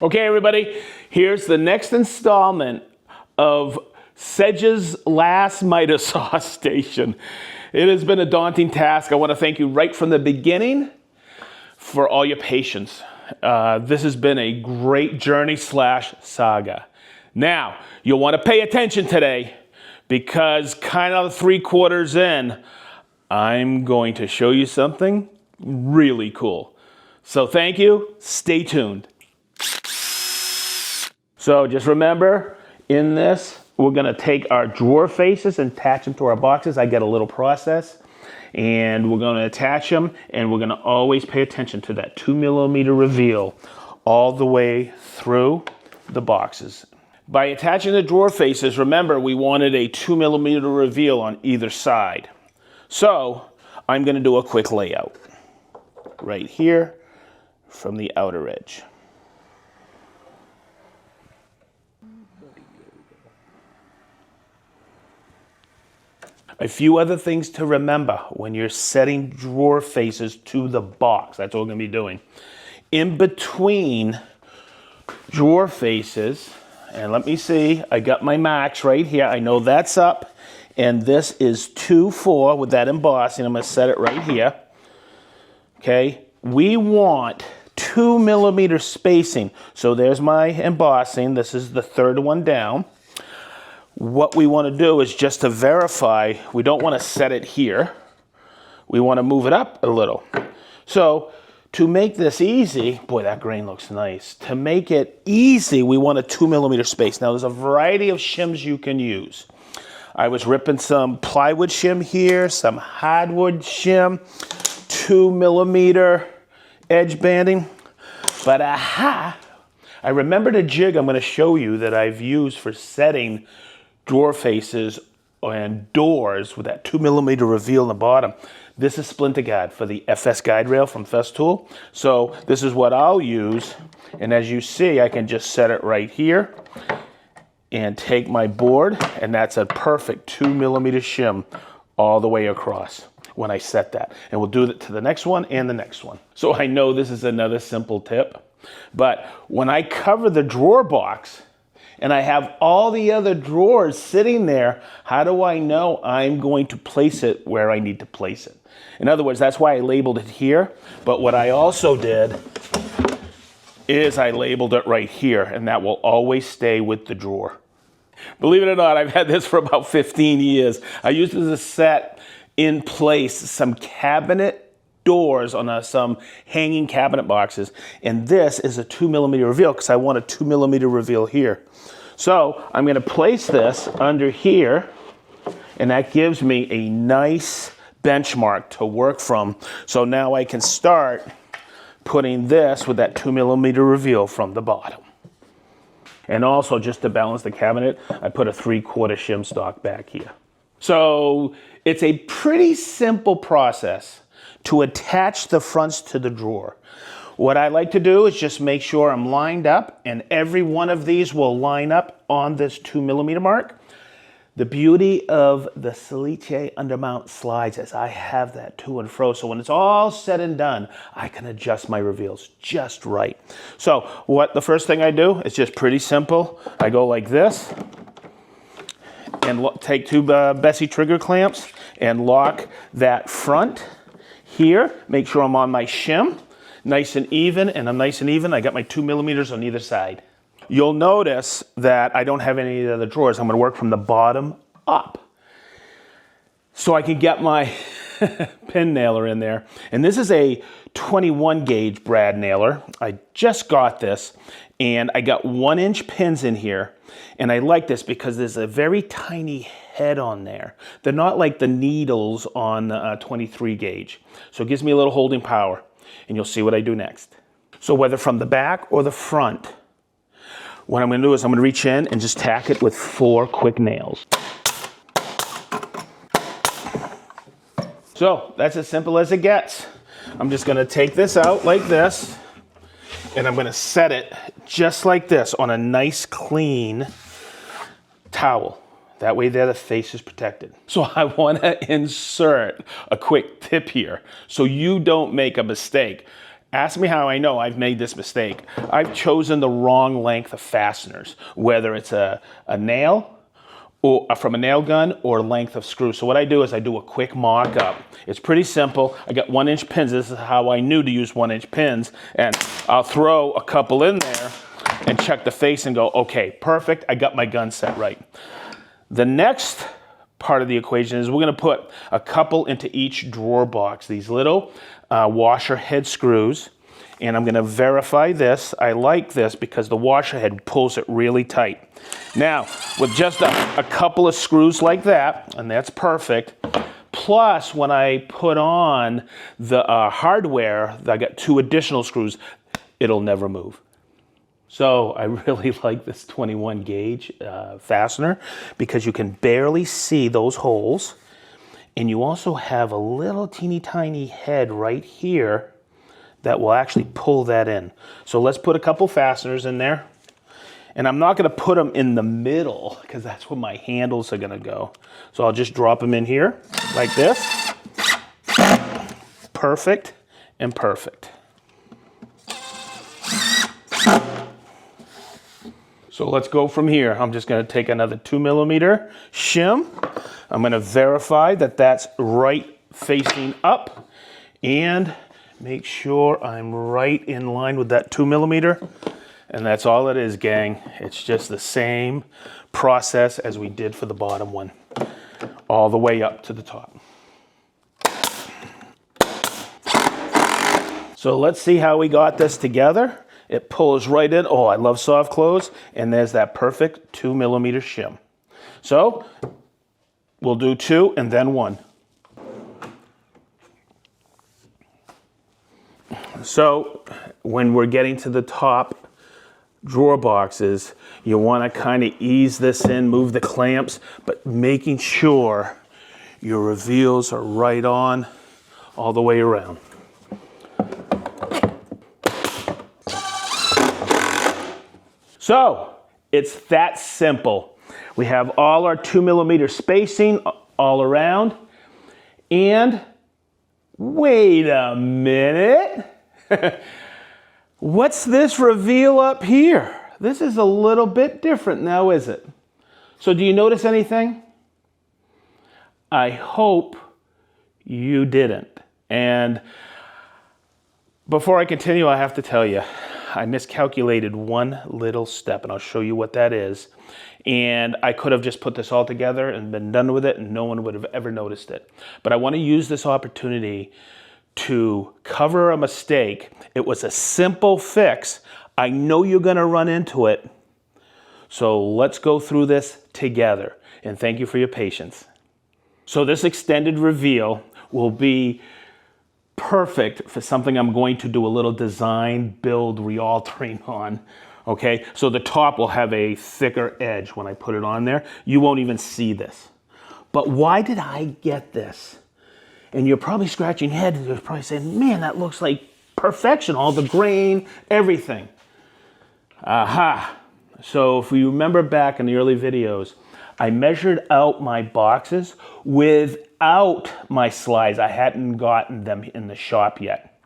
Okay, everybody, here's the next installment of Sedge's last miter saw station. It has been a daunting task. I want to thank you right from the beginning for all your patience. This has been a great journey / saga. Now, you'll want to pay attention today because kind of 3/4 in, I'm going to show you something really cool. So thank you. Stay tuned. So just remember, in this, we're gonna take our drawer faces and attach them to our boxes. I get a little process, and we're gonna attach them, and we're gonna always pay attention to that 2mm reveal all the way through the boxes. By attaching the drawer faces, remember, we wanted a 2mm reveal on either side. So I'm gonna do a quick layout right here from the outer edge. A few other things to remember when you're setting drawer faces to the box. That's what we're going to be doing. In between drawer faces, and let me see, I got my marks right here. I know that's up, and this is 2-4 with that embossing. I'm going to set it right here. Okay, we want 2mm spacing. So there's my embossing. This is the third one down. What we want to do is just to verify, we don't want to set it here. We want to move it up a little. So to make this easy, boy, that grain looks nice. To make it easy, we want a 2mm space. Now there's a variety of shims you can use. I was ripping some plywood shim here, some hardwood shim, 2mm edge banding. But I remembered a jig I'm going to show you that I've used for setting drawer faces and doors with that 2mm reveal in the bottom. This is splinter guard for the FS guide rail from SedgeTool. So this is what I'll use. And as you see, I can just set it right here and take my board, and that's a perfect 2mm shim all the way across when I set that. And we'll do that to the next one and the next one. So I know this is another simple tip, but when I cover the drawer box, and I have all the other drawers sitting there, how do I know I'm going to place it where I need to place it? In other words, that's why I labeled it here. But what I also did is I labeled it right here, and that will always stay with the drawer. Believe it or not, I've had this for about 15 years. I used it to set in place some cabinet doors on some hanging cabinet boxes, and this is a 2mm reveal because I want a 2mm reveal here. So I'm going to place this under here, and that gives me a nice benchmark to work from. So now I can start putting this with that 2mm reveal from the bottom. And also, just to balance the cabinet, I put a 3/4 shim stock back here. So it's a pretty simple process to attach the fronts to the drawer. What I like to do is just make sure I'm lined up, and every one of these will line up on this 2mm mark. The beauty of the Sedgeley undermount slides is I have that to and fro, so when it's all said and done, I can adjust my reveals just right. So the first thing I do is just pretty simple. I go like this, and take two Bessie trigger clamps and lock that front here. Make sure I'm on my shim, nice and even, and I'm nice and even. I got my 2mm on either side. You'll notice that I don't have any of the other drawers. I'm going to work from the bottom up, so I can get my pin nailer in there. And this is a 21 gauge brad nailer. I just got this, and I got 1-inch pins in here. And I like this because there's a very tiny head on there. They're not like the needles on 23 gauge. So it gives me a little holding power. And you'll see what I do next. So whether from the back or the front, what I'm going to do is I'm going to reach in and just tack it with 4 quick nails. So that's as simple as it gets. I'm just going to take this out like this, and I'm going to set it just like this on a nice clean towel. That way there the face is protected. So I want to insert a quick tip here so you don't make a mistake. Ask me how I know I've made this mistake. I've chosen the wrong length of fasteners, whether it's a nail, or from a nail gun, or length of screw. So what I do is I do a quick mock-up. It's pretty simple. I got 1-inch pins. This is how I knew to use 1-inch pins. And I'll throw a couple in there and check the face and go, okay, perfect. I got my gun set right. The next part of the equation is we're gonna put a couple into each drawer box, these little washer head screws. And I'm gonna verify this. I like this because the washer head pulls it really tight. Now, with just a couple of screws like that, and that's perfect, plus when I put on the hardware, I got 2 additional screws, it'll never move. So I really like this 21 gauge fastener because you can barely see those holes. And you also have a little teeny tiny head right here that will actually pull that in. So let's put a couple fasteners in there. And I'm not gonna put them in the middle because that's where my handles are gonna go. So I'll just drop them in here like this. Perfect and perfect. So let's go from here. I'm just gonna take another 2mm shim. I'm gonna verify that that's right facing up and make sure I'm right in line with that 2mm. And that's all it is, gang. It's just the same process as we did for the bottom one, all the way up to the top. So let's see how we got this together. It pulls right in. Oh, I love soft close. And there's that perfect 2mm shim. So we'll do 2 and then 1. So when we're getting to the top drawer boxes, you want to kind of ease this in, move the clamps, but making sure your reveals are right on all the way around. So it's that simple. We have all our 2mm spacing all around. And wait a minute. What's this reveal up here? This is a little bit different now, is it? So do you notice anything? I hope you didn't. And before I continue, I have to tell you, I miscalculated one little step, and I'll show you what that is. And I could have just put this all together and been done with it, and no one would have ever noticed it. But I want to use this opportunity to cover a mistake. It was a simple fix. I know you're going to run into it. So let's go through this together. And thank you for your patience. So this extended reveal will be perfect for something I'm going to do a little design, build, re-altering on. Okay, so the top will have a thicker edge when I put it on there. You won't even see this. But why did I get this? And you're probably scratching your head and you're probably saying, man, that looks like perfection, all the grain, everything. Aha. So if you remember back in the early videos, I measured out my boxes without my slides. I hadn't gotten them in the shop yet.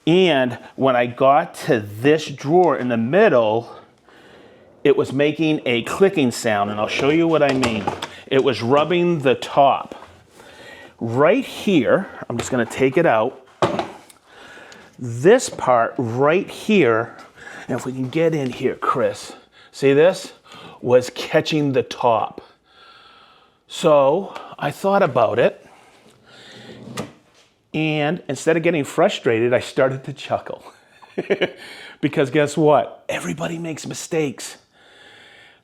And when I got to this drawer in the middle, it was making a clicking sound, and I'll show you what I mean. It was rubbing the top. Right here, I'm just gonna take it out. This part right here, and if we can get in here, Chris, see this? Was catching the top. So I thought about it, and instead of getting frustrated, I started to chuckle. Because guess what? Everybody makes mistakes.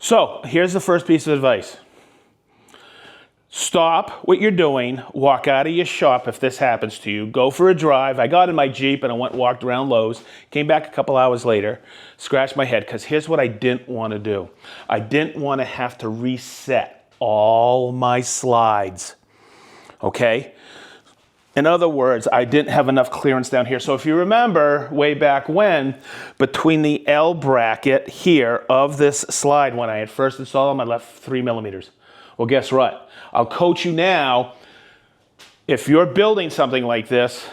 So here's the first piece of advice. Stop what you're doing, walk out of your shop if this happens to you, go for a drive. I got in my Jeep and I walked around Lowe's, came back a couple hours later, scratched my head, because here's what I didn't want to do. I didn't want to have to reset all my slides, okay? In other words, I didn't have enough clearance down here. So if you remember way back when, between the L bracket here of this slide, when I had first installed them, I left 3mm. Well, guess what? I'll coach you now. If you're building something like this,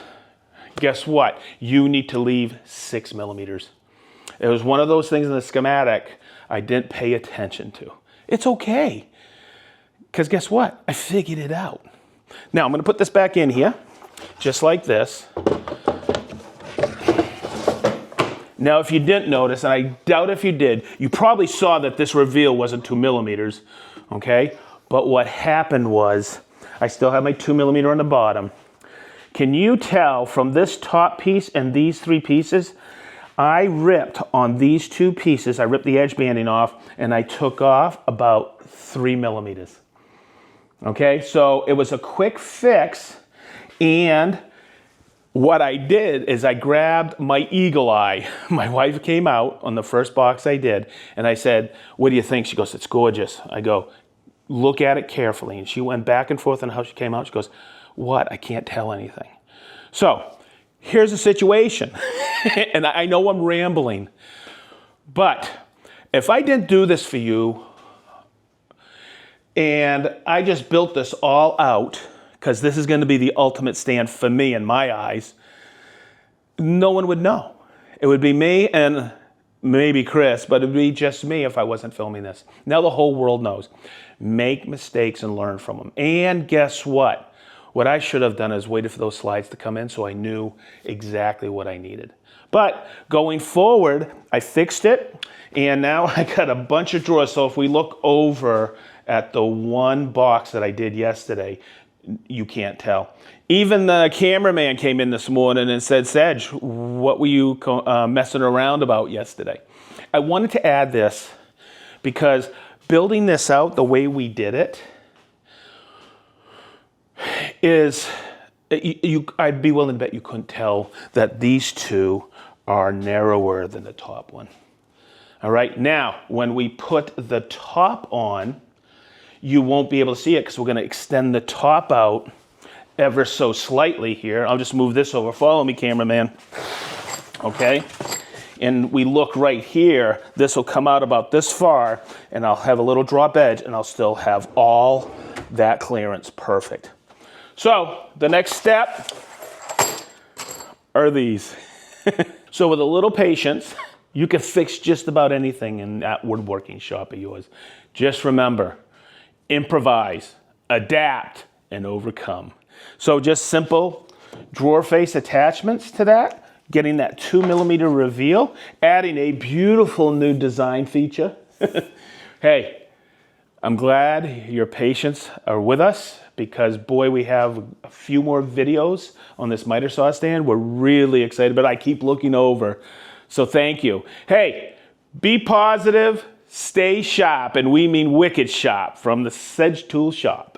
guess what? You need to leave 6 millimeters. It was one of those things in the schematic I didn't pay attention to. It's okay, because guess what? I figured it out. Now I'm going to put this back in here, just like this. Now if you didn't notice, and I doubt if you did, you probably saw that this reveal wasn't 2 millimeters, okay? But what happened was, I still have my 2 millimeter on the bottom. Can you tell from this top piece and these 3 pieces, I ripped on these 2 pieces, I ripped the edge banding off, and I took off about 3 millimeters. Okay, so it was a quick fix, and what I did is I grabbed my eagle eye. My wife came out on the first box I did, and I said, what do you think? She goes, it's gorgeous. I go, look at it carefully. And she went back and forth on how she came out. She goes, what? I can't tell anything. So here's the situation. And I know I'm rambling, but if I didn't do this for you and I just built this all out, because this is going to be the ultimate stand for me in my eyes, no one would know. It would be me and maybe Chris, but it would be just me if I wasn't filming this. Now the whole world knows. Make mistakes and learn from them. And guess what? What I should have done is waited for those slides to come in so I knew exactly what I needed. But going forward, I fixed it, and now I got a bunch of drawers. So if we look over at the one box that I did yesterday, you can't tell. Even the cameraman came in this morning and said, Sedge, what were you messing around about yesterday? I wanted to add this because building this out the way we did it is, I'd be willing to bet you couldn't tell that these 2 are narrower than the top one. All right, now when we put the top on, you won't be able to see it because we're going to extend the top out ever so slightly here. I'll just move this over. Follow me, cameraman. Okay? And we look right here. This will come out about this far, and I'll have a little drop edge, and I'll still have all that clearance perfect. So the next step are these. So with a little patience, you can fix just about anything in that woodworking shop of yours. Just remember, improvise, adapt, and overcome. So just simple drawer face attachments to that, getting that 2 millimeter reveal, adding a beautiful new design feature. Hey, I'm glad your patience are with us, because boy, we have a few more videos on this miter saw stand. We're really excited, but I keep looking over. So thank you. Hey, be positive, stay sharp, and we mean wicked sharp, from the SedgeTool shop.